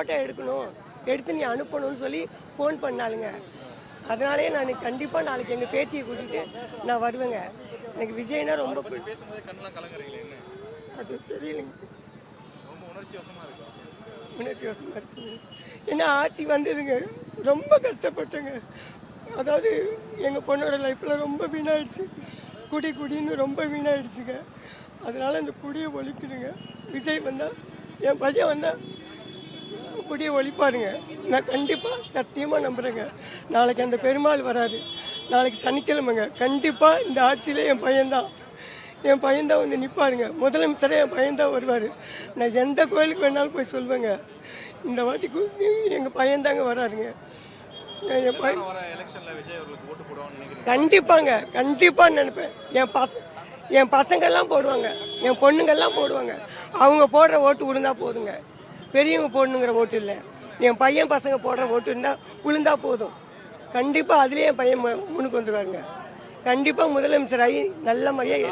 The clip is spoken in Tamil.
ஃபோட்டோ எடுக்கணும், எடுத்து நீ அனுப்பணும்னு சொல்லி ஃபோன் பண்ணாளுங்க. அதனாலே நான் கண்டிப்பாக நாளைக்கு எங்கள் பேத்தியை கூட்டிகிட்டு நான் வருவேங்க. எனக்கு விஜய்னா ரொம்ப அது தெரியலைங்க, உணர்ச்சி வசமாக இருக்குங்க. ஏன்னா ஆட்சி வந்ததுங்க, ரொம்ப கஷ்டப்பட்டேங்க. அதாவது எங்கள் பொண்ணோட லைஃப்பில் ரொம்ப வீணாயிடுச்சு, குடின்னு ரொம்ப வீணாயிடுச்சுங்க. அதனால் அந்த குடியை ஒழிக்கணுங்க. விஜய் வந்தால், என் பையன் வந்தால் குடியை ஒழிப்பாருங்க. நான் கண்டிப்பாக சத்தியமாக நம்புகிறேங்க. நாளைக்கு அந்த பெருமாள் வராரு, நாளைக்கு சனிக்கிழமைங்க. கண்டிப்பாக இந்த ஆட்சியில் என் பையன்தான் வந்து நிற்பாருங்க. முதலமைச்சரே என் பையன்தான் வருவார். நான் எந்த கோயிலுக்கு வேணாலும் போய் சொல்வேங்க, இந்த வாட்டிக்கு எங்கள் பையன்தாங்க வராருங்க. என் பையன் கண்டிப்பாக நினைப்பேன். என் பசங்கள்லாம் போடுவாங்க, என் பொண்ணுங்கள்லாம் போடுவாங்க. அவங்க போடுற ஓட்டு விழுந்தா போதுங்க, பெரியவங்க போடணுங்கிற ஓட்டு இல்லை. என் பையன் பசங்க போடுற ஓட்டு இருந்தால் விழுந்தா போதும். கண்டிப்பாக அதுலேயே என் பையன் முன்னுக்கு வந்துடுவாருங்க. கண்டிப்பாக முதலமைச்சராகி நல்ல முறையாக